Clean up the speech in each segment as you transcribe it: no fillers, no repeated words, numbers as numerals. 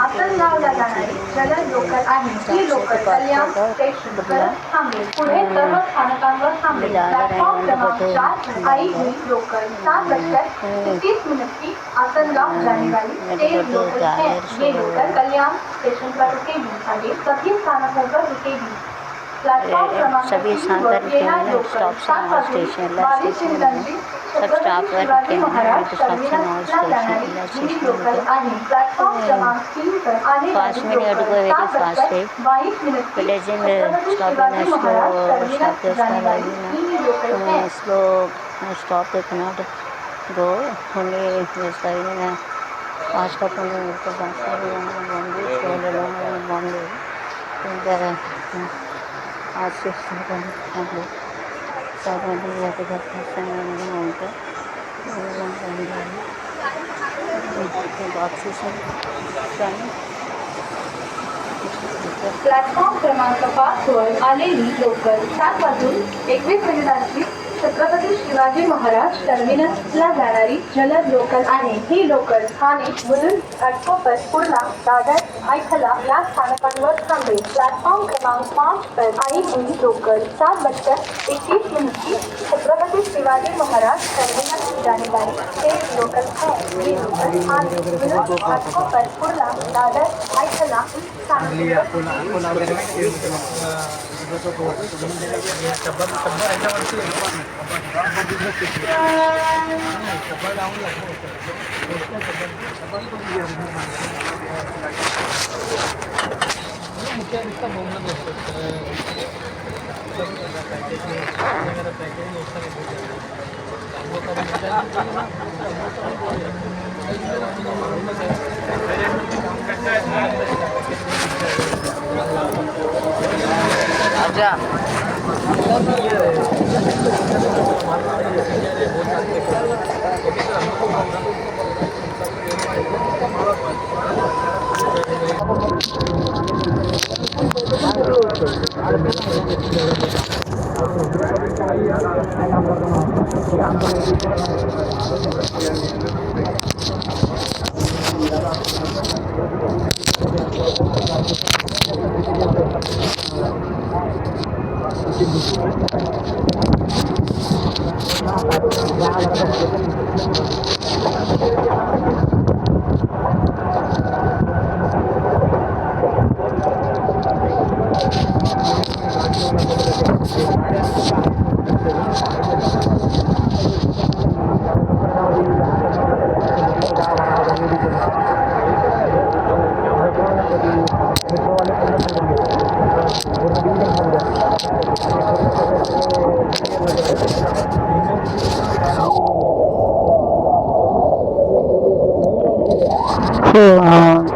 आसनगावला जाणारी जलद लोकल आहे. ही लोकल कल्याण स्टेशन परत थांबेल. पुढे सर्व स्थानकांवर थांबेल. प्लॅटफॉर्म क्रमांक 4 आई हुई लोकल 7:30 की आसनगांव जाने वाली तेज लोकल है. ये लोकल कल्याण स्टेशन पर रुकेगी. आगे सभी स्थानकों पर रुकेगी. प्लेटफॉर्म क्रमांक सभी स्थान पर रुके हैं ना, स्टॉप से नॉन स्टेशन सब स्टॉप पर रुके हैं ना, तो स्टॉप से नॉन स्टेशन फास्ट मिनट को वेरी फास्ट है pleasant stop in slow stop they Connaught go only this in fast up only तो बॉम्बे स्लो बॉम्बे आज से हम लोग सावधानी रखकर प्लॅटफॉर्म क्रमांक 5 वर आलेली लोकल 7:21 छत्रपती शिवाजी महाराज टर्मिनसला जाणारी जलद लोकल आहे. ही लोकल ठाणे मुलुंड घाटकोपर कुर्ला दादर ऐखला या स्थानकांवर थांबेल. प्लॅटफॉर्म क्रमांक 5 पर आई हुई लोकल 7:21 की छत्रपती शिवाजी महाराज टर्मिनस जाने वाली तेज लोकल है. ही लोकल ठाणे मुलुंड घाटकोपर कुर्ला दादर ऐखला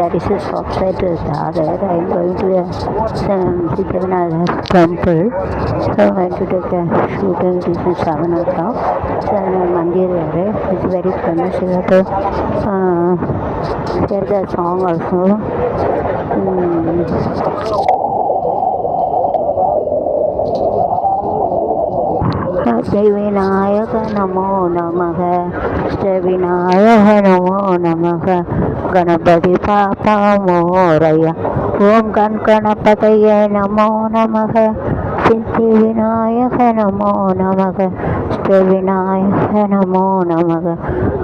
that is a stop side Dadar. I am going to the Siddhavinath temple. So I am going to take a shooting. It is in 7 o'clock. So Mandir is very famous. You have to hear the song also. Vinayak नमो नमः विनायक नमो नमः गणपति पापा मोरया ओम गणपतये नमो नमः सिद्धि विनायक नमो नमः विनायक नमो नमः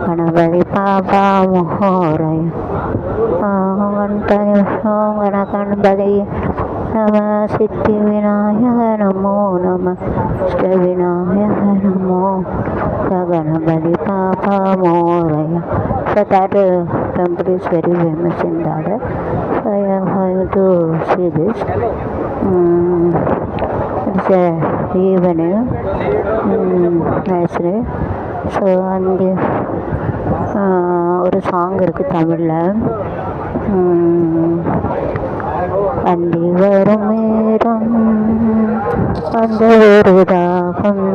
गणपति पापा मोरया गणपति नमः सिद्धि विनायक नमो नमः विनायक नमो गणपति पापा Morya. So that temple is very famous in Dadar. So I am going to see this. It's a evening, nice day. So and ஒரு சாங் இருக்குது தமிழில். அந்தி வரும் நேரம் அந்த ஒரு தாகம்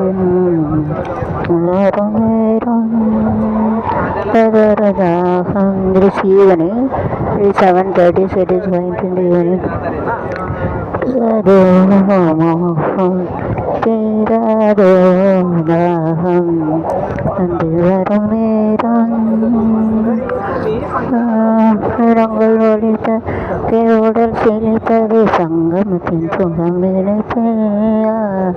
வரும் நேரம் ஒரு தாகம். It is evening. It is 7:30. So it is going to the evening. அந்தி வரும் நேரம் சிலிப்பது சங்கமத்தின் சுகம் நினைப்பேன்